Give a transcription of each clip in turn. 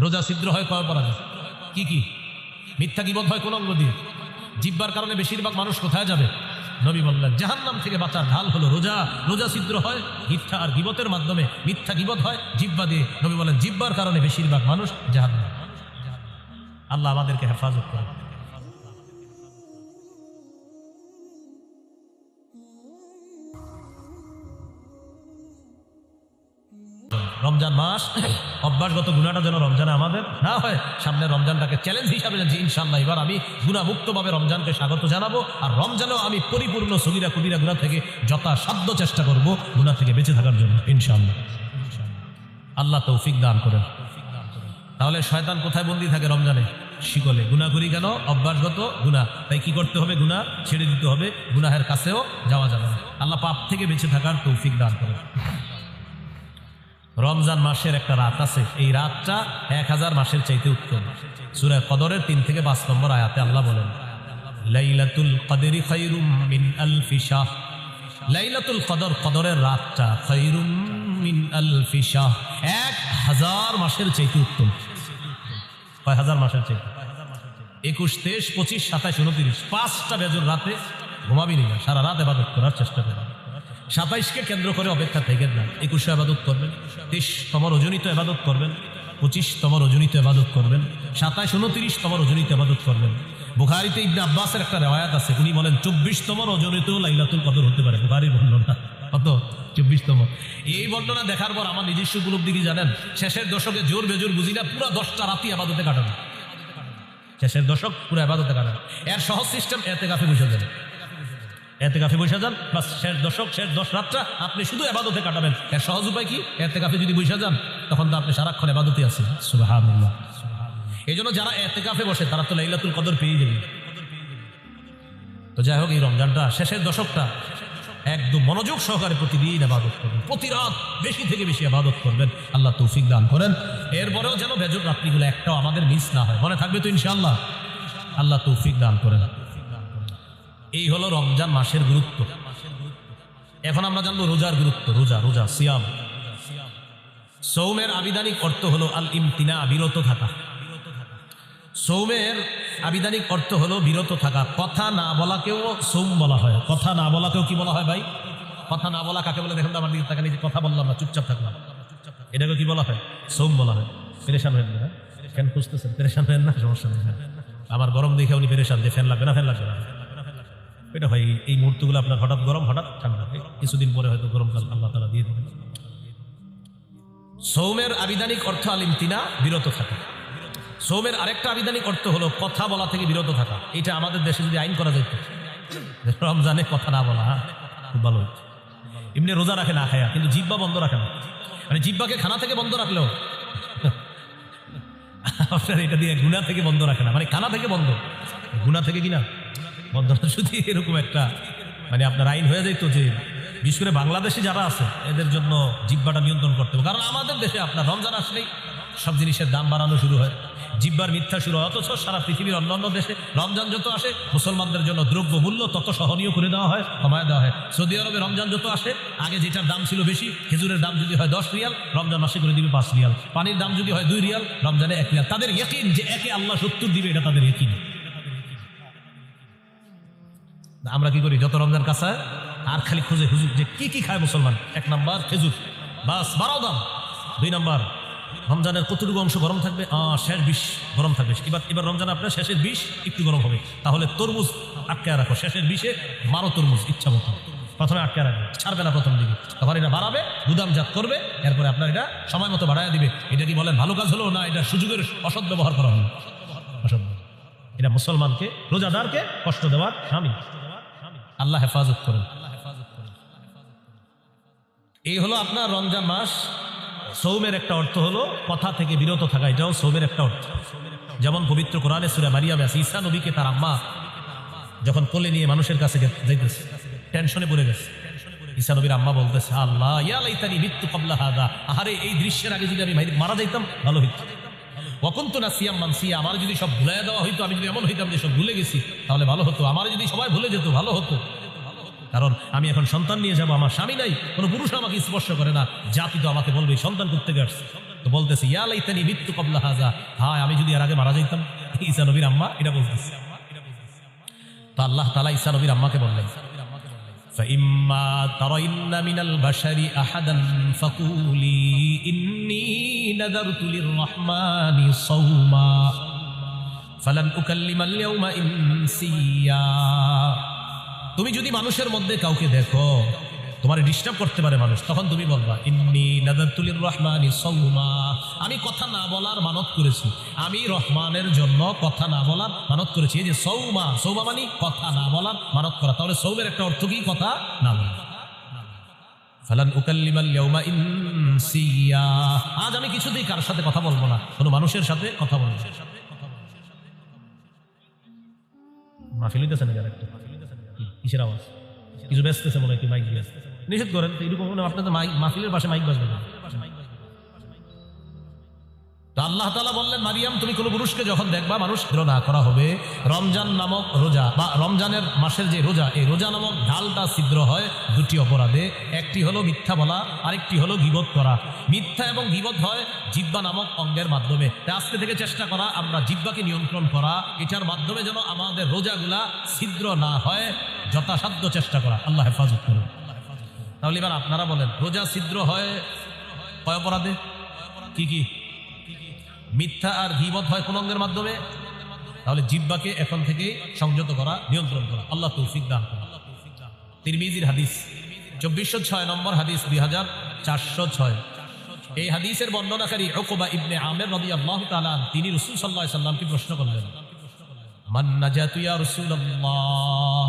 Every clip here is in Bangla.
রোজা ছিদ্র হয় কয় অপরাধে? কি কি? মিথ্যা গীবত হয় কোন অঙ্গ দিয়ে? জিহ্বার কারণে বেশিরভাগ মানুষ কোথায় যাবে? নবী বললেন জাহান্নাম থেকে বাঁচার ঢাল হলো রোজা। রোজা ছিদ্র হয় মিথ্যা আর গীবতের মাধ্যমে, মিথ্যা গীবত হয় জিহ্বা দিয়ে। নবী বলেন জিহ্বার কারণে বেশিরভাগ মানুষ জাহান্নাম। আল্লাহ আমাদেরকে হেফাজত করেন। রমজান মাস অভ্যাসগত গুনাহটা যেন রমজানে আমাদের না হয়। সামনে রমজানটাকে চ্যালেঞ্জ হিসাবে যে ইনশাআল্লাহ এবার আমি গুনাহমুক্তভাবে রমজানকে স্বাগত জানাবো, আর রমজানেও আমি পরিপূর্ণ সগীরা কবিরা গুনাহ থেকে যথাসাধ্য চেষ্টা করব গুনাহ থেকে বেঁচে থাকার জন্য ইনশাআল্লাহ। আল্লাহ তৌফিক দান করেন। তাহলে শয়তান কোথায় বন্দী থাকে? রমজানে শিকলে। গুনাহ করি কেন? অভ্যাসগত গুনাহ। তাই কি করতে হবে? গুনাহ ছেড়ে দিতে হবে, গুনাহের কাছেও যাওয়া যাবে না। আল্লাহ পাপ থেকে বেঁচে থাকার তৌফিক দান করেন। রমজান মাসের একটা রাত আছে, এই রাতটা 1000 মাসের চাইতে উত্তম। সূরা কদরের 3 থেকে 5 নম্বর আয়াতে আল্লাহ বলেন লাইলাতুল কদরি খায়রুম মিন আলফি শাহ। লাইলাতুল কদর, কদরের রাতটা খায়রুম মিন আলফি শাহ, 1000 মাসের চাইতে উত্তম। কয় হাজার মাসের চাইতে? 21, 23, 25, 27, 29, 5টা বেজর রাতে ঘুমাবি না, সারা রাত ইবাদত করার চেষ্টা করবেন। 27কে কেন্দ্র করে অপেক্ষা থেকে না, 21 ইবাদত করবেন, 23তম রজনীতে ইবাদত করবেন, 25তম রজনীতে ইবাদত করবেন, 27, 29তম রজনীতে ইবাদত করবেন। বুখারীতে ইবনে আব্বাসের একটা রিওয়ায়াত আছে, উনি বলেন 24তম রজনীতেও লাইলাতুল কদর হতে পারে। বুখারীর বর্ণনা। কত? 24তম। এই বর্ণনা দেখার পর আমার নিজস্ব উপলব্ধি কি জানেন? শেষের দশকে জোর বেজোর বুঝি না, পুরো 10টা রাতই ইবাদতে কাটানো। শেষের দশক পুরো ইবাদতে কাটানো। এর সহজ সিস্টেম, ইতিকাফে বসে যান। ইতিকাফে বসে যান, বাস শেষ দশক, শেষ 10 রাতটা আপনি শুধু ইবাদতে কাটাবেন। এর সহজ উপায় কি? ইতিকাফে যদি বসে যান তখন তো আপনি সারাক্ষণ ইবাদতে আছেন। সুবহানাল্লাহ। এই জন্য যারা ইতিকাফে বসে তারা তো লাইলাতুল কদর পেয়ে যাবে। তো যাই হোক, এই রমজানটা শেষের দশকটা একদম মনোযোগ সহকারে প্রতিদিন ইবাদত করবেন, প্রতি রাত বেশি থেকে বেশি ইবাদত করবেন। আল্লাহ তৌফিক দান করেন। এরপরেও যেন বেজর রাত্রিগুলো একটাও আমাদের মিস না হয়। মনে থাকবে তো ইনশাআল্লাহ? আল্লাহ তৌফিক দান করেন। এই হলো রমজান মাসের গুরুত্ব। এখন আমরা জানবো রোজার গুরুত্ব। রোজা, রোজা, সিয়াম। সৌমের আবিধানিক অর্থ হলো আল ইমতিনা, বিরত থাকা। সৌমের আবিধানিক অর্থ হলো বিরত থাকা। কথা না বলাকেও সৌম বলা হয়। কথা না বলাকেও কি বলা হয় ভাই? কথা না বলা কাকে বলে? দেখুন তো আমার দিকে তাকান, যে কথা বললাম না, চুপচাপ থাকলাম, এটাকে কি বলা হয়? সৌম বলা হয়। পেরেশান হয়েন না? ফ্যান খুঁজতেছেন? পেরেশান হয়েন না, সমস্যা নেই। আমার গরম দেখে উনি পেরেশান যে ফ্যান লাগবে না, ফ্যান লাগবে না। এটা হয় এই মুহূর্তগুলো আপনার হঠাৎ গরম, হঠাৎ ঠান্ডা, কিছুদিন পরে হয়তো গরমকাল আল্লাহ তাআলা দিয়ে দেবেন। সৌমের আবিধানিক অর্থ আল ইমতিনা, বিরত থাকা। সৌমের আরেকটা আবিধানিক অর্থ হলো কথা বলা থেকে বিরত থাকা। এটা আমাদের দেশে যদি আইন করা যেত, রমজানে কথা না বলা, খুব ভালো হতো। এমনি রোজা রাখে না খায়া, কিন্তু জিহ্বা বন্ধ রাখে না। মানে জিহ্বাকে খানা থেকে বন্ধ রাখলেও আপনার এটা দিয়ে গুনাহ থেকে বন্ধ রাখে না, মানে খানা থেকে বন্ধ, গুনাহ থেকে কিনা বন্ধ। যদি এরকম একটা মানে আপনার আইন হয়ে যেত যে বিশেষ করে বাংলাদেশে যারা আছে এদের জন্য জিহ্বাটা নিয়ন্ত্রণ করতে হবে। কারণ আমাদের দেশে আপনার রমজান আসলেই সব জিনিসের দাম বাড়ানো শুরু হয়, জিহ্বার মিথ্যা শুরু হয়। অথচ সারা পৃথিবীর অন্যান্য দেশে রমজান যত আসে মুসলমানদের জন্য দ্রব্য মূল্য তত সহনীয় করে দেওয়া হয়, কমায় দেওয়া হয়। সৌদি আরবে রমজান যত আসে, আগে যেটার দাম ছিল বেশি, খেজুরের দাম যদি হয় 10 রিয়াল, রমজান মাসে করে দিবে 5 রিয়াল। পানির দাম যদি হয় 2 রিয়াল, রমজানে 1 রিয়াল। তাদের ইয়াকিন যে একে আল্লাহ 70 দিবে, এটা তাদের ইয়াকিন। আমরা কি করি? যত রমজান কাছে আর খালি খুঁজে হুজুর যে কি কি খায় মুসলমান। 1 নাম্বার খেজুর, বাস 12 দাম। 2 নাম্বার রমজানের কতটুকু অংশ গরম থাকবে? শেষ 20 গরম থাকবে। এবার রমজান আপনার শেষের 20 একটু গরম হবে, তাহলে তরমুজ আটকে রাখো। শেষের 20-এ 12 তরমুজ ইচ্ছা মতো প্রথমে আটকে রাখবে, ছাড়বে না প্রথম দিকে। তখন এটা বাড়াবে, গুদামজাত করবে, এরপরে আপনার এটা সময় মতো বাড়ায় দিবে। এটা কি বলেন ভালো কাজ হলো? না, এটা সুযোগের অসৎ ব্যবহার করা হলো। অসৎ, এটা মুসলমানকে, রোজাদারকে কষ্ট দেওয়ার স্বামী। আল্লাহ হেফাজত করেন। এই হলো আপনার রমজান মাস। সৌমের একটা অর্থ হলো কথা থেকে বিরত থাকা, এটাও সৌমের একটা অর্থ। যেমন পবিত্র কোরআনে সূরা মারিয়ামে আছে, ঈসা নবীকে তার আম্মা যখন কোলে নিয়ে মানুষের কাছে যাইতেছে, টেনশনে পড়ে গেছে। ঈসা নবীর আম্মা বলতেছে, আল্লাহ ইয়া লাইতানি মিততু ক্বাবলা হাদা, আহারে এই দৃশ্যের আগে যদি আমি মারা যাইতাম ভালো হইতো। ওয়া কুনতু নাসিয়াম মানসিয়া, আমার যদি সব ভুলাইয়া দেওয়া হইতো, আমি যদি এমন হইতাম যে সব ভুলে গেছি, তাহলে ভালো হতো। আমার যদি সবাই ভুলে যেত ভালো হতো। কারণ আমি এখন সন্তান নিয়ে যাব, আমার স্বামী নাই, কোনো পুরুষ আমাকে স্পর্শ করে না, জাতি তো আমাকে বলবে সন্তান করতে আসছে। তো বলতেছে ইয়া লাইতানি মিততু ক্বাবলা হাযা, হায় আমি যদি এর আগে মারা যাইতাম। ঈসা নবীর আম্মা এটা বলতেছে। তো আল্লাহ তাআলা ঈসা নবীর আম্মাকে বললেন فإما ترين من البشر أحدا فقولي إني نذرت للرحمن صوما فلن أكلم اليوم إنسيا। তুমি যদি মানুষের মধ্যে কাউকে দেখো তোমার ডিস্টার্ব করতে পারে মানুষ, তখন তুমি বলবা ইন্নী নাযারতু লিররহমানি সাওমা, আমি কথা না বলার মানত করেছি, আমি রহমানের জন্য কথা না বলার মানত করেছি। এই যে সৌমা, সৌমা মানে কথা না বলার মানত করা। তাহলে সৌমের একটা অর্থ কি? কথা না বলা। ফালান উকাল্লিমাল ইয়াউমা ইনসিয়া, আজ আমি কিছুতেই কার সাথে কথা বলবো না, কোনো মানুষের সাথে কথা বলবো না। মাহফিল হইতেছে না একটা কিসের আওয়াজ? কিছু ব্যস্তেছে মনে হয়, কি মাইক দিয়ে নিষেধ করেন তো এরকম মনে হয় আপনাদের মাহফিলের পাশে মাইক বাজবে না। তো আল্লাহ তাআলা বললেন মারিয়াম তুমি কোনো পুরুষকে যখন দেখবা মানুষ না করা হবে রমজান নামক রোজা বা রমজানের মাসের যে রোজা, এই রোজা নামক ঢালটা ছিদ্র হয় দুটি অপরাধে। একটি হলো মিথ্যা বলা, আরেকটি হলো গীবত করা। মিথ্যা এবং গীবত হয় জিহ্বা নামক অঙ্গের মাধ্যমে। তাই আজকে থেকে চেষ্টা করা আমরা জিহ্বাকে নিয়ন্ত্রণ করা, এটার মাধ্যমে যেন আমাদের রোজাগুলা ছিদ্র না হয় যথাসাধ্য চেষ্টা করা। আল্লাহ হেফাজত করুন। তাহলে এবার আপনারা বলেন রোজা ছিদ্র হয় কয় অপরাধে? কি কি? মিথ্যা আর গীবত হয় কোন অঙ্গের মাধ্যমে? তাহলে জিহ্বাকে এখন থেকে সংযত করা, নিয়ন্ত্রণ করা। আল্লাহ তৌফিক দান করুন। তিরমিজির হাদিস 2406 নম্বর হাদিস 2406। এই হাদিসের বর্ণনাকারী উকবা ইবনে আমির রাদিয়াল্লাহু তাআলা তিনি রাসূল সাল্লাল্লাহু আলাইহি সাল্লামকে প্রশ্ন করলেন মান নাজাতু ইয়া রাসূলুল্লাহ,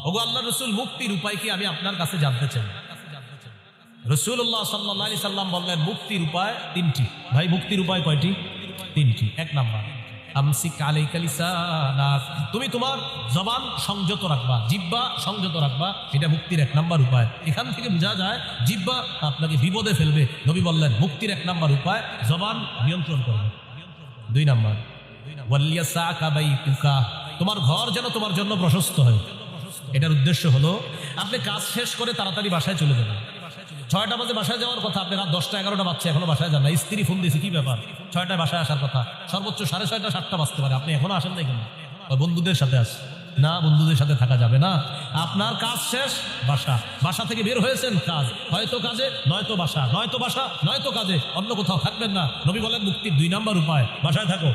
ওগো আল্লাহর রাসূল মুক্তির উপায় কি আমি আপনার কাছে জানতে চাই। রাসূলুল্লাহ সাল্লাল্লাহু আলাইহি সাল্লাম বললেন মুক্তির উপায় তিনটি। ভাই মুক্তির উপায় কয়টি? তিনটি। এক নাম্বার আমসিক আলাইকা লিসানাক, তুমি তোমার জবান সংযত রাখবা, জিহ্বা সংযত রাখবা, এটা মুক্তির এক নাম্বার উপায়। এখান থেকে বোঝা যায় জিহ্বা আপনাকে বিপদে ফেলবে। নবী বললেন মুক্তির এক নাম্বার উপায় জবান নিয়ন্ত্রণ করবে। দুই নাম্বার ওয়ালিয়াসাকা বাইতুকা, তোমার ঘর যেন তোমার জন্য প্রশস্ত হয়। এটার উদ্দেশ্য হলো আপনি কাজ শেষ করে তাড়াতাড়ি বাসায় চলে যাবেন। 6টা বাজে বাসায় যাওয়ার কথা, আপনি রাত 10টা 11টা বাজছে এখনো বাসায় যান না। স্ত্রী ফোন দিয়েছে কি ব্যাপার, 6টায় বাসায় আসার কথা, সর্বোচ্চ 6:30 7টা বাজতে পারে, আপনি এখনো আসেন না কেন? বন্ধুদের সাথে আসে না, বন্ধুদের সাথে থাকা যাবে না। আপনার কাজ শেষ, বাসা, বাসা থেকে বের হয়েছেন কাজ, হয়তো কাজে নয়তো বাসা, নয়তো বাসা নয়তো কাজে, অন্য কোথাও থাকবেন না। নবী বলেন মুক্তির 2 নাম্বার উপায় বাসায় থাকো।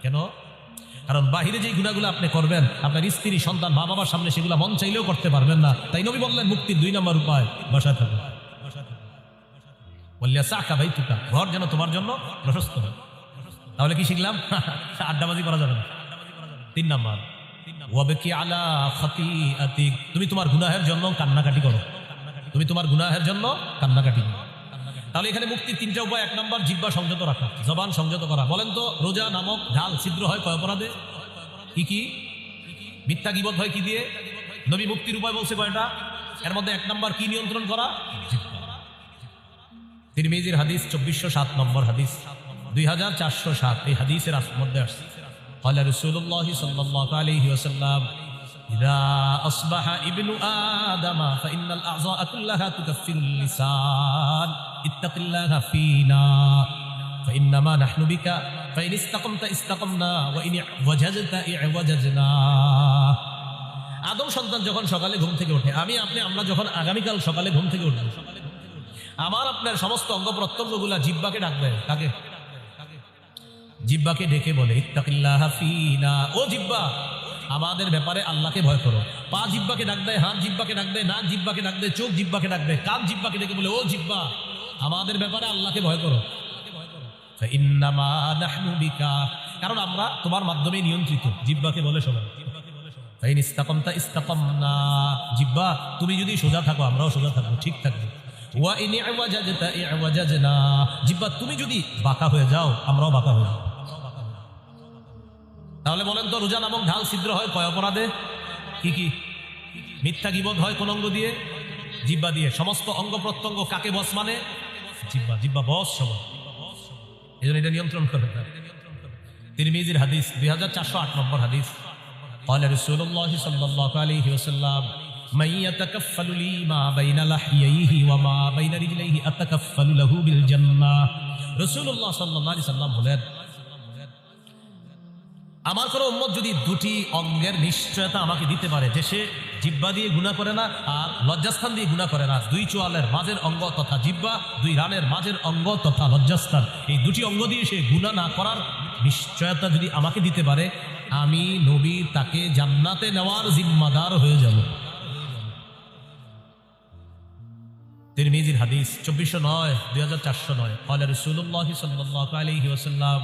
কেন? কারণ বাহিরে যে গুণাগুলো আপনি করবেন আপনার স্ত্রী সন্তান মা বাবার সামনে সেগুলো মন চাইলেও করতে পারবেন না। তাই নবী বললেন মুক্তির 2 নাম্বার উপায় বাসায় থাকো। ওয়ালিয়াসাকা বাইতুকা, ঘর যেন তোমার জন্য প্রশস্ত হয়। তাহলে কি শিখলাম? আড্ডাবাজি করা যাবে না। 3 নাম্বার ওয়াবকি আলা খাতিআতিক, তুমি তোমার গুনাহের জন্য কান্নাকাটি করো, তুমি তোমার গুনাহের জন্য কান্নাকাটি করো। তাহলে এখানে মুক্তির 3টা উপায়। 1 নাম্বার জিহ্বা সংযত রাখা, জবান সংযত করা। বলেন তো রোজা নামক ঢাল ছিদ্র হয় কয় অপরাধে? কি কি? মিথ্যা গীবত হয় কি দিয়ে? নবী মুক্তির উপায় বলছে কয়টা? এর মধ্যে 1 নাম্বার কি নিয়ন্ত্রণ করা? তিরমিজির হাদিস 2407 নম্বর হাদিস 2407। এই হাদিসের মধ্যে আসছে ক্বালা রাসূলুল্লাহ সাল্লাল্লাহু আলাইহি ওয়াসাল্লাম ইযা আসবাহা ইবনু আদামা ফাইন্নাল আযা কুল্লাহা তুকাফফিরুল লিসান ইত্তাকিল্লাহা ফীনা ফাইন্নামা নাহনু বিকা ফাইন ইসতাকামতা ইসতাকামনা ওয়া ইন ওয়াজাজতা ইওয়াজাজনা। আদম সন্তান যখন সকালে ঘুম থেকে ওঠে, আমি আপনি আমরা যখন আগামীকাল সকালে ঘুম থেকে উঠব, আমার আপনার সমস্ত অঙ্গ প্রত্যঙ্গগুলা জিহ্বাকে ডাকবে। কাকে? জিহ্বাকে ডেকে বলে ইত্তাকিল্লাহা ফীনা, ও জিহ্বা আমাদের ব্যাপারে আল্লাহকে ভয় করো। পা জিহ্বাকে ডাক দেয়, হাত জিহ্বাকে ডাক দেয়, নাক জিহ্বাকে ডাক দেয়, চোখ জিহ্বাকে ডাক দেয়, কান জিহ্বাকে ডেকে বলে ও জিহ্বা আমাদের ব্যাপারে আল্লাহকে ভয় করো। ফাইন্নামা নাহনু বিকা, কারণ আমরা তোমার মাধ্যমে নিয়ন্ত্রিত। জিহ্বাকে বলে সবাই ফাইন ইসতাকামতা ইসতাকামনা, জিহ্বা তুমি যদি সোজা থাকো আমরাও সোজা থাকবো, ঠিক থাকবো। ওয়া ইন ইওয়াজাজতা ইওয়াজাজনা, জিহ্বা তুমি যদি বাঁকা হয়ে যাও আমরাও বাঁকা হয়ে যাও। তাহলে বলেন তো রোজা নামক ঢাল ছিদ্র হয় কয় অপরাধে? কি কি? মিথ্যা গীবত হয় কোন অঙ্গ দিয়ে? জিহ্বা দিয়ে। সমস্ত অঙ্গ প্রত্যঙ্গ কাকে বস মানে? জিহ্বা। জিহ্বা বস সবাই, এজন্য এটা নিয়ন্ত্রণ করবে। তিরমিজির হাদিস 2408 নম্বর হাদিস ক্বালা রাসূলুল্লাহ সাল্লাল্লাহু আলাইহি ওয়াসাল্লাম মান ইয়াতাকাফফালু লি মা বাইনা লাহইয়াইহি ওয়া মা বাইনা রিজলাইহি আতাকাফফালু লাহু বিল জান্নাহ। রাসূলুল্লাহ সাল্লাল্লাহু আলাইহি সাল্লাম বলেন, আমার কোন উম্মত যদি দুটি অঙ্গের নিশ্চয়তা আমাকে দিতে পারে যে সে জিহ্বা দিয়ে গুনাহ করে না আর লজ্জাস্থান দিয়ে গুনাহ করে না, দুই চোয়ালের মাঝের অঙ্গ তথা জিহ্বা, দুই রানের মাঝের অঙ্গ তথা লজ্জাস্থান, এই দুটি অঙ্গ দিয়ে সে গুনাহ না করার নিশ্চয়তা যদি আমাকে দিতে পারে, আমি নবী তাকে জান্নাতে নেওয়ার জিম্মাদার হয়ে যাব। তিরমিজির হাদিস 2409 2409 قال رسول الله صلى الله عليه وسلم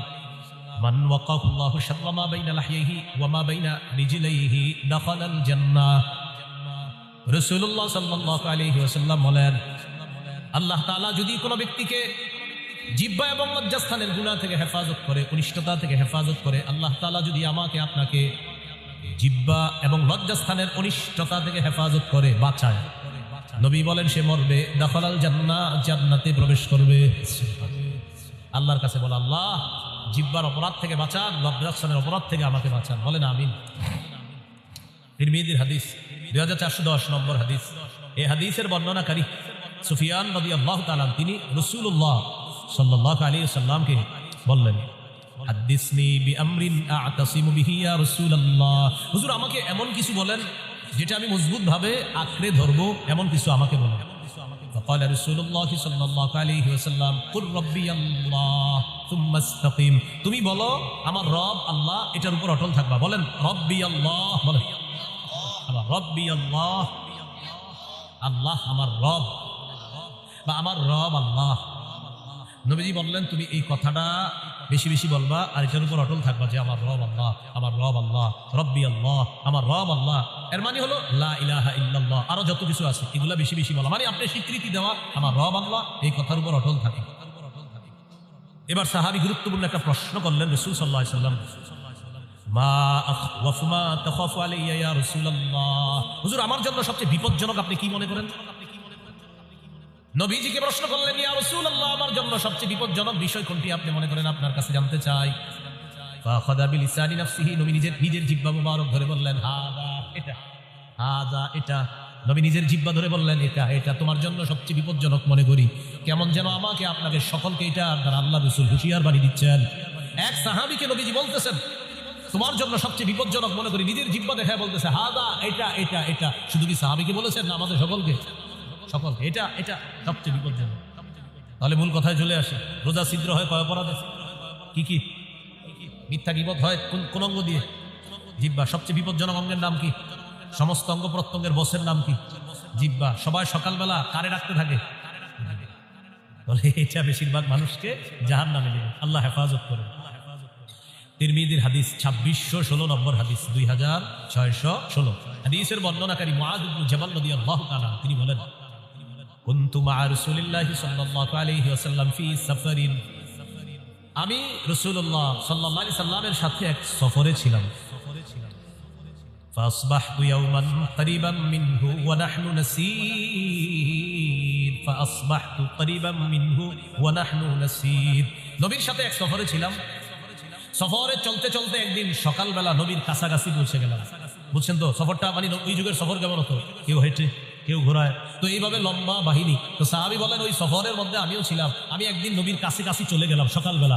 من وقاه الله شر ما بين لحييه وما بين رجليه دخل الجنة। রাসূলুল্লাহ সাল্লাল্লাহু আলাইহি ওয়াসাল্লাম বলেন, আল্লাহ তাআলা যদি কোনো ব্যক্তিকে জিহ্বা এবং লজ্জাস্থানের গুনাহ থেকে হেফাজত করে, অনিষ্টতা থেকে হেফাজত করে, আল্লাহ তাআলা যদি আমাকে আপনাকে জিহ্বা এবং লজ্জাস্থানের অনিষ্টতা থেকে হেফাজত করে, বাঁচায়, নবী বলেন সে মরবে, দাখালাল জান্নাহ, জান্নাতে প্রবেশ করবে। আল্লাহর কাছে বলে, আল্লাহ জিহ্বার অপরাধ থেকে বাঁচান, লজ্জাস্থানের অপরাধ থেকে আমাকে বাঁচান, বলেন আমিন। তিরমিজির হাদিস 2410 নম্বর হাদিস। এই হাদিসের বর্ণনাকারী সুফিয়ান রাদিয়াল্লাহু তাআলা তিনি রাসূলুল্লাহ সাল্লাল্লাহু আলাইহি ওয়াসাল্লামকে বললেন, হাদিসনি বিআমরিন আ'তাসিমু বিহি ইয়া রাসূলুল্লাহ, হুজুর আমাকে এমন কিছু বলেন যেটা আমি মজবুত ভাবে আঁকড়ে ধরবো, এমন কিছু আমাকে বলেন। فقال رسول الله صلى الله عليه وسلم قل ربي الله ثم استقيم, তুমি বলো আমার রব আল্লাহ, এটার উপর অটল থাকবা। বলেন রব্বি আল্লাহ, বলেন রব্বি আল্লাহ, আল্লাহ আমার রব বা আমার রব আল্লাহ। নবীজি বললেন তুমি এই কথাটা বেশি বেশি বলবা আর এটার উপর অটল থাকবা যে আমার রব আল্লাহ, আমার রব আল্লাহ, রব্বি আল্লাহ, আমার রব আল্লাহ। এর মানে হলো লা ইলাহা ইল্লাল্লাহ, আরো যত কিছু আছে এগুলা বেশি বেশি বলা, মানে আপনি স্বীকৃতি দেওয়া আমার রব আল্লাহ, এই কথার উপর অটল থাকে। এবার সাহাবী গুরুত্বপূর্ণ একটা প্রশ্ন করলেন রাসূল সাল্লাল্লাহু আলাইহি ওয়াসাল্লাম, মা আখওয়াফু মা তাখাফু আলাইয়া ইয়া রাসূলুল্লাহ, হুজুর আমার জন্য সবচেয়ে বিপজ্জনক আপনি কি মনে করেন? নবীজিকে প্রশ্ন করলেন, ইয়া রাসূলুল্লাহ আমার জন্য সবচেয়ে বিপজ্জনক বিষয় কোনটি আপনি মনে করেন, আপনার কাছে জানতে চাই। ফাখাদা বিলিসানি নাফসিহি, নবী নিজের জিহ্বা মুবারক ধরে বললেন হাদা, এটা, হাদা এটা। নবী নিজের জিহ্বা ধরে বললেন এটা তোমার জন্য সবচেয়ে বিপজ্জনক মনে করি। কেমন যেন আমাকে আপনাদের সকলকে এটা আপনার আল্লাহ রাসূল হুঁশিয়ার বাণী দিচ্ছেন। এক সাহাবীকে নবীজি বলতেছেন তোমার জন্য সবচেয়ে বিপজ্জনক মনে করি, নিজের জিহ্বা দেখায় বলতেছে হাদা, এটা। শুধু কি সাহাবীকে বলেছেন না আমাদের সকলকে? সকলকে। এটা সবচেয়ে বিপজ্জনক। তাহলে মূল কথায় চলে আসে, রোজা ছিদ্র হয় কয় অপরাধ আছে? কি? মিথ্যা গীবত হয় কোন অঙ্গ দিয়ে? জিহ্বা। সবচেয়ে বিপজ্জনক অঙ্গের নাম কি? সমস্ত অঙ্গ প্রত্যঙ্গের বসের নাম কি? জিহ্বা। সবাই সকালবেলা কারে রাখতে থাকে? তাহলে এটা বেশিরভাগ মানুষকে জাহান্নামে নেবে, আল্লাহ হেফাজত করে। তিরমিজির হাদিস 2616 নম্বর হাদিস, 2616 হাদিসের বর্ণনাকারী মুআয ইবনে জাবাল রাদিয়াল্লাহু তাআলা তিনি বলেন, কুনতু মা রাসূলিল্লাহি সাল্লাল্লাহু আলাইহি ওয়াসাল্লাম ফি সাফারিন, আমি রাসূলুল্লাহ সাল্লাল্লাহু আলাইহি সাল্লামের সাথে এক সফরে ছিলাম। ফাসবাহতু ইয়াওমান করিবাম মিনহু ওয়া নাহনু নাসীর, ফাসবাহতু করিবাম মিনহু ওয়া নাহনু নাসীর। নবীর সাথে এক সফরে ছিলাম। সফরে চলতে চলতে একদিন সকালবেলা নবীর কাছাকাছি পৌঁছে গেলাম। বুঝছেন তো সফরটা, মানে ওই যুগের সফর কেমন হতো? কেউ হেঁটে, কেউ ঘোড়ায়, তো এইভাবে লম্বা বাহিনী। তো সাহাবী বলেন ওই সফরের মধ্যে আমিও ছিলাম। আমি একদিন নবীর কাছাকাছি চলে গেলাম সকালবেলা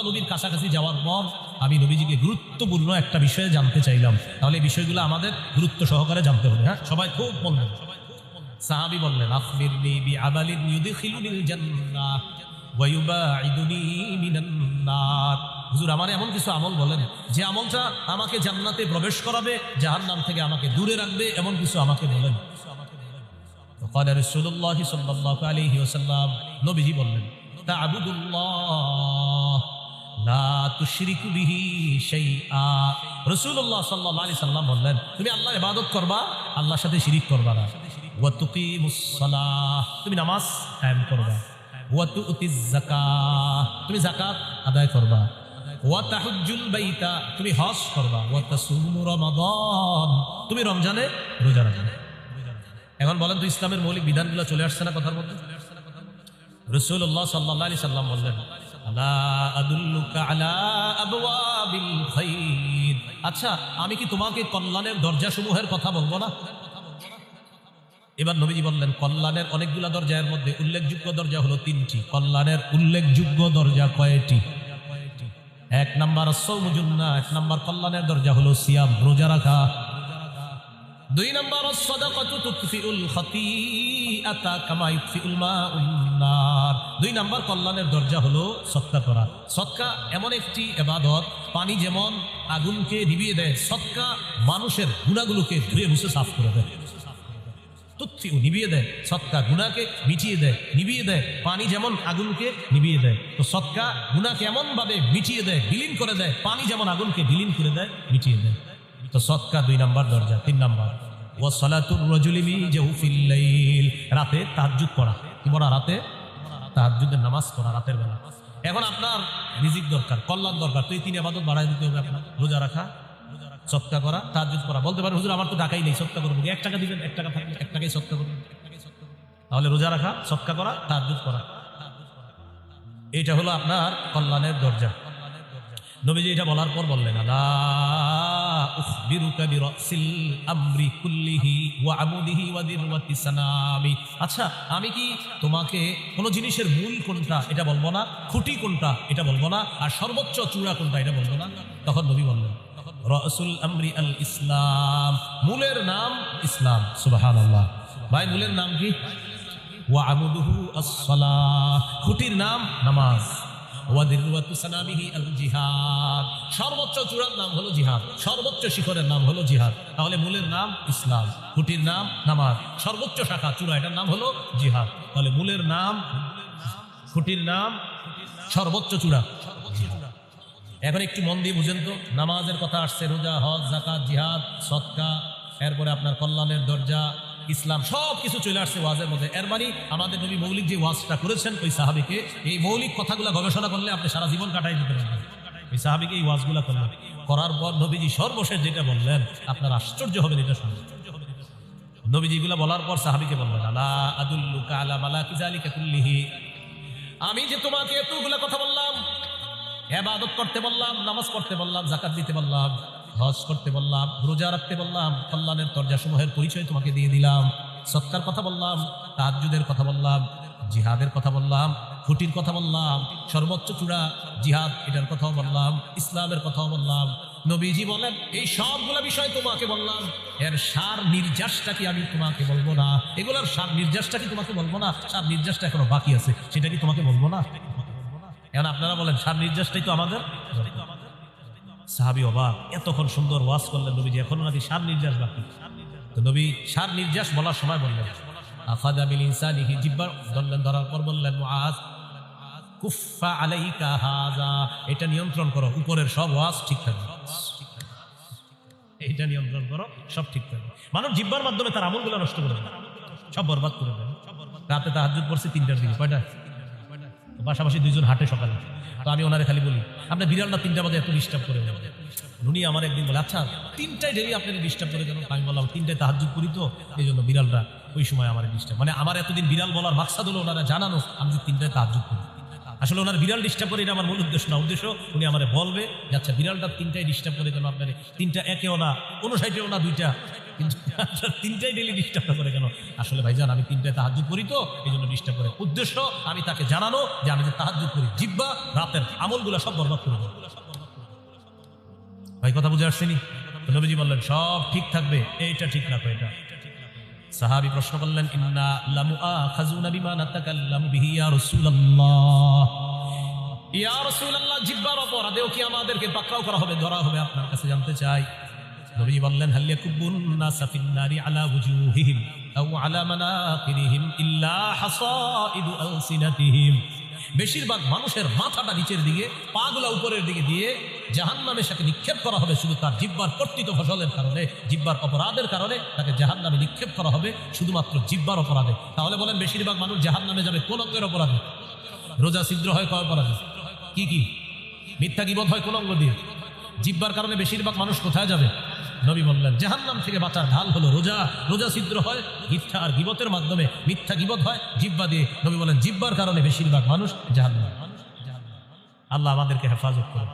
নবীর কাছাকাছি যাওয়ার পর আমি নবীজিকে গুরুত্বপূর্ণ একটা বিষয়ে জানতে চাইলাম। তাহলে এই বিষয়গুলো আমাদের গুরুত্ব সহকারে জানতে হবে। হ্যাঁ, সবাই খুব বলবেন। সাহাবী বললেন, আখবিরনি বিআমালিন ইউদখিলুনিল জান্নাহ ওয়া ইউবাঈদুনি মিনান নার, হুজুর আমার এমন কিছু আমল বলেন যে আমলটা আমাকে জান্নাতে প্রবেশ করাবে, জাহান্নাম থেকে আমাকে দূরে রাখবে, এমন কিছু আমাকে বলেন। فقال رسول الله صلى الله عليه وسلم, নবীজি বললেন, তা'বুদুল্লাহ লা তুশরিকু বিহি শাইআ। রাসূলুল্লাহ সাল্লাল্লাহু আলাইহি সাল্লাম বললেন, তুমি আল্লাহর ইবাদত করবা, আল্লাহর সাথে শিরিক করবা না। ওয়া তুকিমুস সালাহ, তুমি নামাজ কায়েম করবা। ওয়া তুতিজ যাকাত, তুমি যাকাত আদায় করবা। ওয়া তাহুজ্জুল বাইতা, তুমি হজ করবা। ওয়া তাসুমু রমাদান, তুমি রমজানে রোজা রাখবে। এখন বলেন তো ইসলামের মৌলিক বিধানগুলো চলে আসছে না কথার মধ্যে? রাসূলুল্লাহ সাল্লাল্লাহু আলাইহি সাল্লাম বললেন, আলা আদুল্লুকা আলা আবওয়াবিল খাইর, আচ্ছা আমি কি তোমাকে কল্যাণের দরজাসমূহের কথা বলবো না? এবার নবীজি বললেন কল্যাণের অনেকগুলা দরজা, এর মধ্যে উল্লেখযোগ্য দরজা হলো 3টি। কল্যাণের উল্লেখযোগ্য দরজা কয়টি? 1 নাম্বার সওমু জুন্নাহ, 1 নাম্বার কল্যাণের দরজা হলো সিয়াম, রোজা রাখা। 2 নাম্বার সাদাকাতু তুতফিউল খাতিআতা কামা ইউতফিউল মাউন নার। 2 নাম্বার কল্যাণের দরজা হলো সদকা করা। সদকা এমন একটি ইবাদত, পানি যেমন আগুনকে নিভিয়ে দেয়, সদকা মানুষের গুনাহগুলোকে ধুয়ে মুছে সাফ করে দেয়। তুতফিউ নিভিয়ে দেয়, সদকা গুনাহকে মিটিয়ে দেয়, নিভিয়ে দেয়। পানি যেমন আগুনকে নিভিয়ে দেয়, তো সদকা গুনাহকে এমন ভাবে মিটিয়ে দেয়, বিলীন করে দেয়, পানি যেমন আগুনকে বিলীন করে দেয়, মিটিয়ে দেয়। তো সদকা 2 নাম্বার দরজা। 3 নাম্বার ওয়া সালাতুর রাজুলি ফি জাওফিল লাইল, রাতে তাহাজ্জুদ পড়া। কি পড়া? রাতে তাহাজ্জুদের নামাজ পড়া রাতের বেলা। এখন আপনার রিজিক দরকার, কল্যাণ দরকার, তো এই 3 ইবাদত বাড়ায় দিতে হবে আপনার। রোজা রাখা, সদকা করা, তাহাজ্জুদ পড়া। বলতে পারে হুজুর আমার তো টাকাই নেই, সদকা করবো, 1 টাকা দিবেন, 1 টাকা থাকলে 1 টাকাই সদকা করবেন। তাহলে রোজা রাখা, সদকা করা, তাহাজ্জুদ করা, এটা হলো আপনার কল্যাণের দরজা। নবীজি এটা বলার পর বললেন আলা উখবিরুকা বিরাসিল আমরি কুল্লিহি ওয়া আমুদিহি ওয়া দিরওয়াতি সানামি। আচ্ছা, আমি কি তোমাকে কোন জিনিসের মূল কোনটা এটা বলবো না, খুঁটি কোনটা এটা বলবো না, আর সর্বোচ্চ চূড়া কোনটা এটা বলবো না? তখন নবী বললেন রাসুল আমরি আল ইসলাম, মূলের নাম ইসলাম। সুবহানাল্লাহ। ভাই মূলের নাম কি? ওয়া আমুদুহু আস-সালাহ, খুঁটির নাম নামাজ। ওয়া দিরওয়াতু সানামিহি আল জিহাদ, সর্বোচ্চ চূড়ার নাম হলো জিহাদ, সর্বোচ্চ শিখরের নাম হলো জিহাদ। তাহলে মূলের নাম ইসলাম, খুঁটির নাম নামাজ, সর্বোচ্চ শাখা চূড়া এটার নাম হলো জিহাদ। তাহলে মূলের নাম, খুঁটির নাম, সর্বোচ্চ চূড়া। এখন একটু মন দিয়ে বুঝেন তো, নামাজের কথা আসছে, রোজা, হজ, যাকাত, জিহাদ, সদকা, এরপরে আপনার কল্যাণের দরজা, ইসলাম, সব কিছু চলে আসছে ওয়াজের মধ্যে। এর মানে আমাদের নবী মৌলিক যে ওয়াজটা করেছেন ওই সাহাবীকে, এই মৌলিক কথাগুলো গবেষণা করলে আপনি সারা জীবন কাটাই দিতে পারবেন। ওই সাহাবীকে এই ওয়াজগুলো করলেন, করার পর নবীজি সর্বশেষ যেটা বললেন আপনার আশ্চর্য হবেন এটা শুনে। নবীজি এগুলো বলার পর সাহাবীকে বললেন আলা আদুল্লুকা আলা মালাকি যালিকা কুল্লিহি, আমি যে তোমাকে এতগুলা কথা বললাম, ইবাদত করতে বললাম, নামাজ পড়তে বললাম, যাকাত দিতে বললাম, হজ করতে বললাম, রোজা রাখতে বললাম, কল্যাণের দরজাসমূহের পরিচয় তোমাকে দিয়ে দিলাম, সদকার কথা বললাম, তাহাজ্জুদের কথা বললাম, জিহাদের কথা বললাম, খুঁটির কথা বললাম, সর্বোচ্চ চূড়া জিহাদ এটার কথাও বললাম, ইসলামের কথাও বললাম। নবীজি বলেন এই সবগুলা বিষয় তোমাকে বললাম, এর সার নির্যাসটা কি আমি তোমাকে বলবো না? এগুলোর সার নির্যাসটা কি তোমাকে বলবো না? সার নির্যাসটা এখনো বাকি আছে, সেটা কি তোমাকে বলবো না? এখন আপনারা বলেন সার নির্যাসটাই তো আমাদের। সাহাবী অবাক, এতক্ষণ সুন্দর ওয়াজ করলেন নবীজি, এখনো নাকি সার নির্যাস বাকি। তো নবী সার নির্যাস বলার সময় বললেন আখাযা বিল ইনসানিহি, জিহ্বার ধরলেন, ধরার পর বললেন মুআজ কুফা আলাইকা হাযা, এটা নিয়ন্ত্রণ করো, উপরের সব ওয়াজ ঠিক থাকবে, এইটা নিয়ন্ত্রণ করো, সব ঠিক থাকবে। মানব জিহ্বার মাধ্যমে তার আমলগুলো নষ্ট করে দেয়, সব বরবাদ করে দেয়। রাতে তাহাজ্জুদ পড়ছে 3টার দিকে, কয়টা? পাশাপাশি 2 জন হাঁটে সকালে, তো আমি ওনারে খালি বলি আপনার বিড়ালটা 3টা বাজে এত ডিস্টার্ব করে দেন। উনি আমার একদিন বলে আচ্ছা 3টায় ডেলি আপনাকে ডিস্টার্ব করে কেন? আমি বললাম 3টায় তাহাজ্জুদ করি তো এই জন্য বিড়ালটা ওই সময় আমার ডিস্টার্ব, মানে আমার এতদিন বিড়াল বলার মাকসাদ হলো ওনারা জানানো আমি যে 3টায় তাহাজ্জুদ করি। আসলে ওনার বিড়াল ডিস্টার্ব করে এটা আমার মূল উদ্দেশ্য না, উদ্দেশ্য উনি আমার বলবে যে আচ্ছা বিড়ালটা 3টায় ডিস্টার্ব করে কেন আপনার? 3টা একেও না, 59ও না, 2টা, কিন্তু 3টায় ডেলি ডিস্টার্ব করে কেন? আসলে ভাইজান আমি 3টায় তাহাজ্জুদ করি তো এই জন্য ডিস্টার্ব করে। উদ্দেশ্য আমি তাকে জানানো যে আমি যে তাহাজ্জুদ করি, জিহ্বা রাতের আমলগুলা সব বরবাদ করে দেবো। ভাই কথা বুঝে আসছেনি? নবীজি বললেন সব ঠিক থাকবে, এইটা ঠিক রাখো। এটা সাহাবী প্রশ্ন করলেন ইন্না লামুআখাযুনা বিমা নাতাকাল্লামু বিহি ইয়া রাসূলুল্লাহ, ইয়া রাসূলুল্লাহ জিহ্বার অপরাধেও কি আমাদেরকে পাকড়াও করা হবে, ধরা হবে? আপনার কাছে জানতে চাই। নবী বললেন হাল ইয়াকুবুন নাসা ফিন নারি আলা ওয়ুজুহিহিম আও আলা মানাকিরিহিম ইল্লা হাসাইদু আলসিনাতিহিম, বেশিরভাগ মানুষের মাথাটা নিচের দিকে, পাগুলা উপরের দিকে দিয়ে জাহান্নামে সাথে নিক্ষেপ করা হবে শুধু তার জিহ্বার কর্তৃত ফসলের কারণে, জিহ্বার অপরাধের কারণে তাকে জাহান্নামে নিক্ষেপ করা হবে, শুধুমাত্র জিহ্বার অপরাধে। তাহলে বলেন বেশিরভাগ মানুষ জাহান্নামে যাবে কোন অঙ্গের অপরাধে? রোজা ছিদ্র হয় কয় অপরাধে? কি কি? মিথ্যা গীবত হয় কোন অঙ্গ দিয়ে? জিহ্বার কারণে বেশিরভাগ মানুষ কোথায় যাবে? নবী বললেন জাহান্নাম থেকে বাঁচার ঢাল হলো রোজা। রোজা ছিদ্র হয় মিথ্যা আর গীবতের মাধ্যমে, মিথ্যা গীবত হয় জিহ্বা দিয়ে। নবী বলেন জিহ্বার কারণে বেশিরভাগ মানুষ জাহান্নাম। আল্লাহ আমাদেরকে হেফাজত করুন।